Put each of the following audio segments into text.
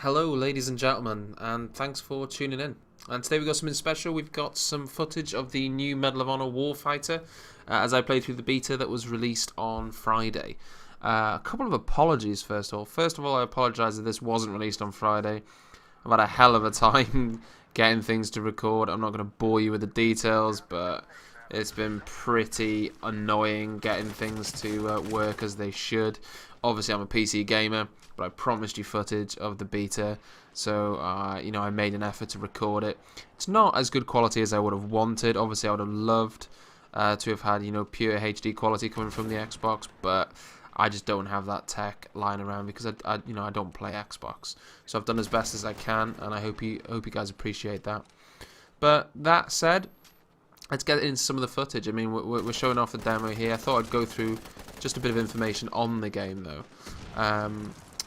Hello, ladies and gentlemen, and thanks for tuning in. And today we've got something special. We've got some footage of the new Medal of Honor Warfighter as I played through the beta that was released on Friday. A couple of apologies, first of all. First of all, I apologise that this wasn't released on Friday. I've had a hell of a time getting things to record. I'm not going to bore you with the details, but it's been pretty annoying getting things to work as they should. Obviously, I'm a PC gamer, but I promised you footage of the beta, so I made an effort to record it. It's not as good quality as I would have wanted. Obviously, I would have loved to have had pure HD quality coming from the Xbox, but I just don't have that tech lying around because I don't play Xbox. So I've done as best as I can, and I hope you guys appreciate that. But that said, let's get into some of the footage. I mean, we're showing off the demo here. I thought I'd go through just a bit of information on the game, though.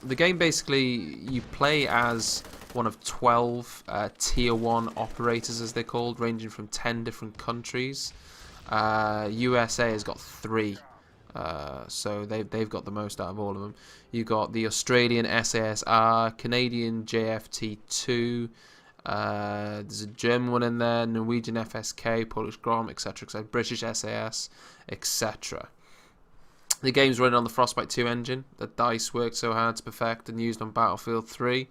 The game, basically, you play as one of 12 Tier 1 operators, as they're called, ranging from 10 different countries. USA has got 3, so they've got the most out of all of them. You've got the Australian SASR, Canadian JFT2, there's a German one in there, Norwegian FSK, Polish Grom, etc., British SAS, etc. The game's running on the Frostbite 2 engine that DICE worked so hard to perfect and used on Battlefield 3.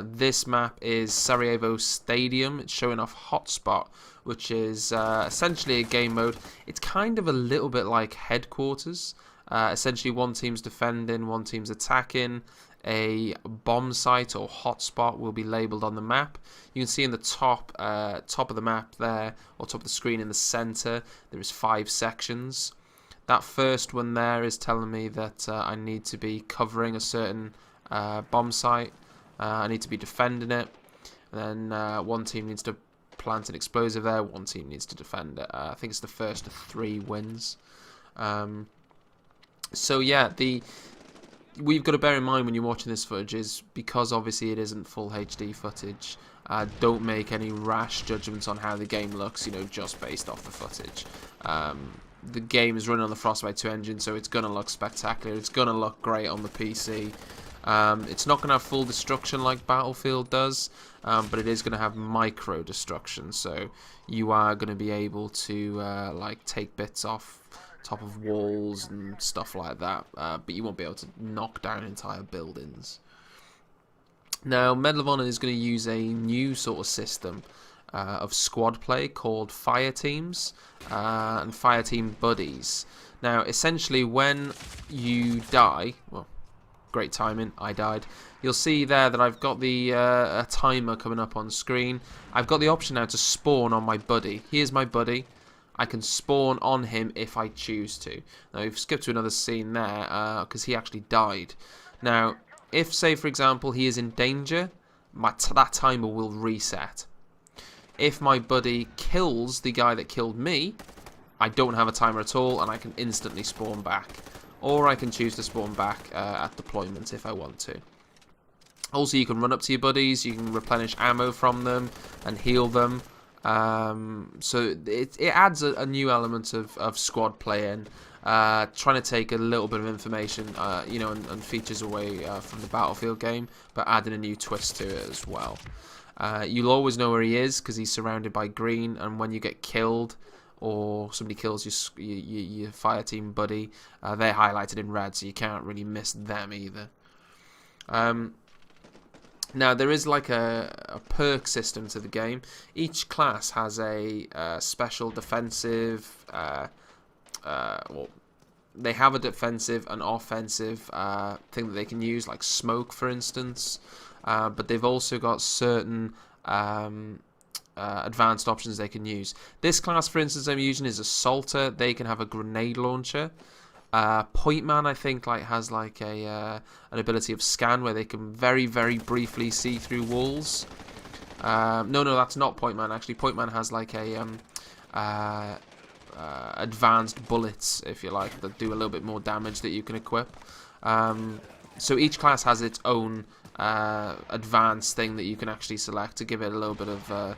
This map is Sarajevo Stadium. It's showing off Hotspot, which is essentially a game mode. It's kind of a little bit like Headquarters. Essentially, one team's defending, one team's attacking. A bomb site or hotspot will be labelled on the map. You can see in the top of the map there, or top of the screen in the centre, there is 5 sections. That first one there is telling me that I need to be covering a certain bomb site. I need to be defending it. And then one team needs to plant an explosive there. One team needs to defend it. I think it's the first of 3 wins. So yeah, we've got to bear in mind when you're watching this footage is because obviously it isn't full HD footage. Don't make any rash judgments on how the game looks, just based off the footage. The game is running on the Frostbite 2 engine, so it's going to look spectacular. It's going to look great on the PC. It's not going to have full destruction like Battlefield does, but it is going to have micro destruction. So you are going to be able to take bits off top of walls and stuff like that, but you won't be able to knock down entire buildings. Now, Medal of Honor is going to use a new sort of system of squad play called Fire Teams and Fire Team Buddies. Now, essentially, when you die, well, great timing, I died. You'll see there that I've got the a timer coming up on screen. I've got the option now to spawn on my buddy. Here's my buddy. I can spawn on him if I choose to. Now, we've skipped to another scene there because he actually died. Now, if, say, for example, he is in danger, that timer will reset. If my buddy kills the guy that killed me, I don't have a timer at all, and I can instantly spawn back. Or I can choose to spawn back at deployment if I want to. Also, you can run up to your buddies, you can replenish ammo from them and heal them. So it adds a new element of squad playing, trying to take a little bit of information, and features away from the Battlefield game, but adding a new twist to it as well. You'll always know where he is because he's surrounded by green, and when you get killed or somebody kills your fire team buddy, they're highlighted in red, so you can't really miss them either. Now, there is like a perk system to the game. Each class has a special defensive, they have a defensive and offensive thing that they can use, like smoke, for instance. But they've also got certain advanced options they can use. This class, for instance, I'm using is Assaulter. They can have a grenade launcher. Point Man, I think, has an ability of scan where they can very, very briefly see through walls. No, that's not Point Man. Actually, Point Man has advanced bullets, if you like, that do a little bit more damage that you can equip. So each class has its own advanced thing that you can actually select to give it a little bit of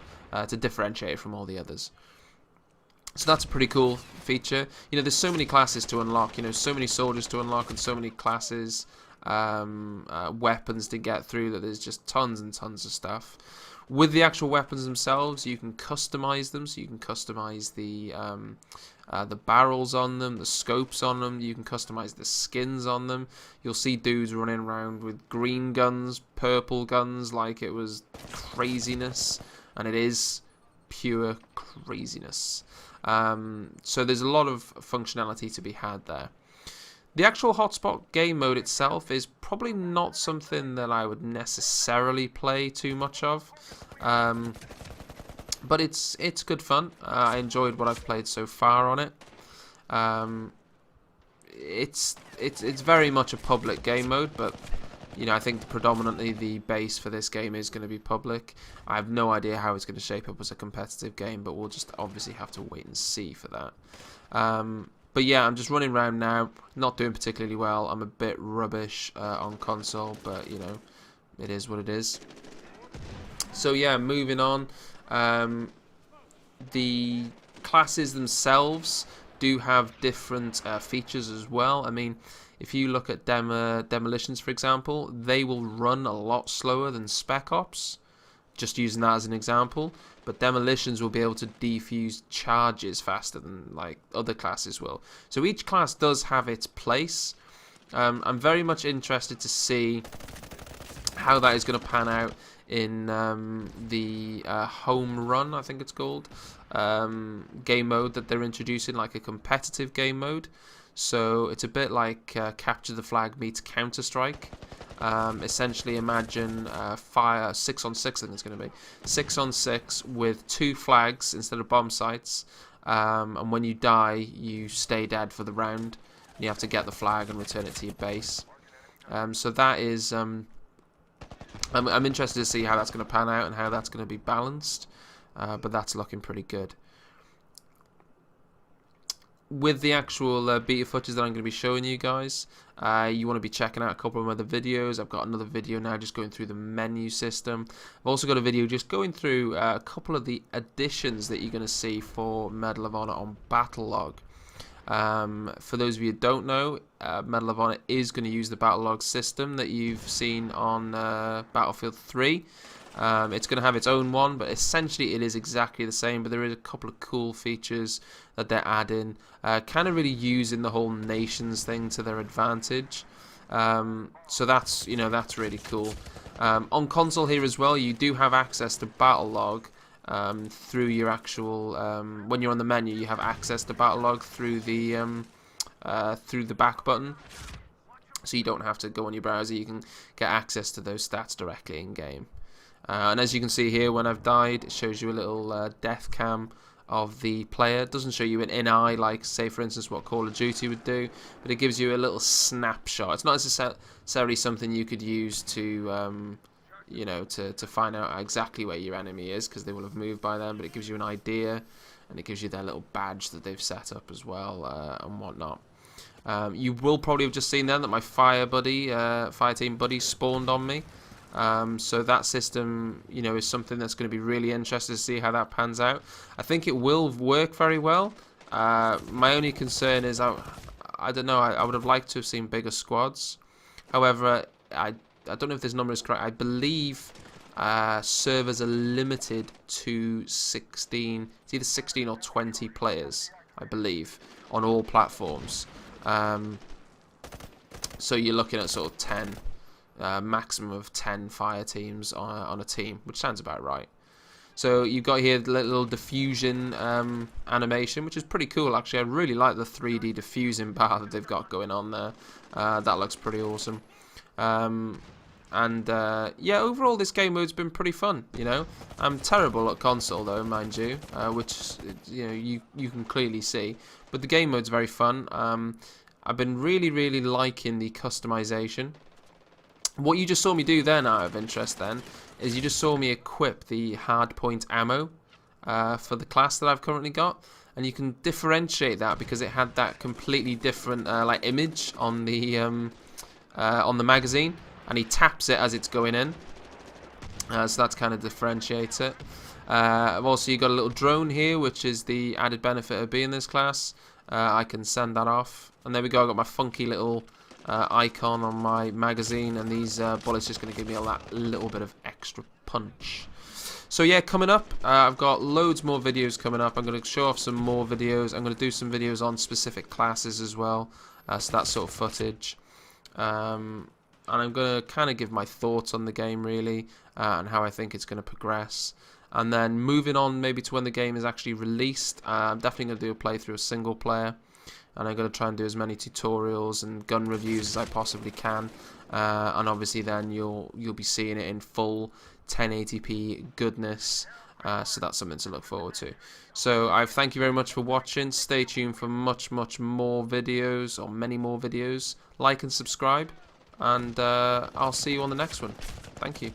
to differentiate it from all the others. So that's a pretty cool feature. There's so many classes to unlock, so many soldiers to unlock and so many classes. weapons to get through, that there's just tons and tons of stuff. With the actual weapons themselves, you can customize them, so you can customize the barrels on them, the scopes on them, you can customize the skins on them. You'll see dudes running around with green guns, purple guns, like it was craziness, and it is pure craziness. So there's a lot of functionality to be had there. The actual hotspot game mode itself is probably not something that I would necessarily play too much of, but it's good fun. I enjoyed what I've played so far on it. It's very much a public game mode, but you know, I think predominantly the base for this game is going to be public. I have no idea how it's going to shape up as a competitive game, but we'll just obviously have to wait and see for that. But yeah, I'm just running around now, not doing particularly well. I'm a bit rubbish on console, but you know, it is what it is. So yeah, moving on. The classes themselves do have different features as well. I mean, if you look at demolitions, for example, they will run a lot slower than Spec Ops, just using that as an example. But demolitions will be able to defuse charges faster than like other classes will. So each class does have its place. I'm very much interested to see how that is going to pan out in the home run, I think it's called, game mode that they're introducing, like a competitive game mode. So it's a bit like Capture the Flag meets Counter-Strike. Essentially, imagine fire 6-on-6. I think it's going to be 6-on-6 with 2 flags instead of bomb sites. And when you die, you stay dead for the round. You have to get the flag and return it to your base. So that is. I'm interested to see how that's going to pan out and how that's going to be balanced. But that's looking pretty good. With the actual beta footage that I'm going to be showing you guys, you want to be checking out a couple of other videos. I've got another video now just going through the menu system. I've also got a video just going through a couple of the additions that you're going to see for Medal of Honor on Battlelog. For those of you who don't know, Medal of Honor is going to use the Battlelog system that you've seen on Battlefield 3. It's going to have its own one, but essentially it is exactly the same, but there is a couple of cool features that they're adding, kind of really using the whole nations thing to their advantage. So that's, you know, that's really cool. On console here as well, you do have access to Battlelog through your actual, when you're on the menu, you have access to Battlelog through the back button. So you don't have to go on your browser, you can get access to those stats directly in game. And as you can see here, when I've died, it shows you a little death cam of the player. It doesn't show you an in-eye like, say, for instance, what Call of Duty would do, but it gives you a little snapshot. It's not necessarily something you could use to, you know, to find out exactly where your enemy is, because they will have moved by then, but it gives you an idea, and it gives you their little badge that they've set up as well, and whatnot. You will probably have just seen then that my fire team buddy spawned on me. So that system, you know, is something that's going to be really interesting to see how that pans out. I think it will work very well. My only concern is I don't know. I would have liked to have seen bigger squads. However, I don't know if this number is correct. I believe servers are limited to 16. It's either 16 or 20 players, I believe, on all platforms. So you're looking at sort of 10. Maximum of 10 fire teams on a team, which sounds about right. So you've got here the little diffusion animation, which is pretty cool actually. I really like the 3D diffusing bar that they've got going on there. That looks pretty awesome. Yeah, overall this game mode's been pretty fun, you know. I'm terrible at console though, mind you, which, you know, you can clearly see. But the game mode's very fun. I've been really liking the customization. What you just saw me do then, out of interest then, is you just saw me equip the hardpoint ammo for the class that I've currently got. And you can differentiate that because it had that completely different like image on the magazine. And he taps it as it's going in. So that's kind of differentiates it. Also, you got a little drone here, which is the added benefit of being this class. I can send that off. And there we go, I got my funky little icon on my magazine, and these bullets just going to give me a little bit of extra punch. So yeah, coming up, I've got loads more videos coming up. I'm going to show off some more videos. I'm going to do some videos on specific classes as well, so that sort of footage. And I'm going to kind of give my thoughts on the game, really, and how I think it's going to progress. And then moving on maybe to when the game is actually released, I'm definitely going to do a playthrough of single player. And I'm going to try and do as many tutorials and gun reviews as I possibly can. And obviously then you'll be seeing it in full 1080p goodness. So that's something to look forward to. So I thank you very much for watching. Stay tuned for much more videos, or many more videos. Like and subscribe. And I'll see you on the next one. Thank you.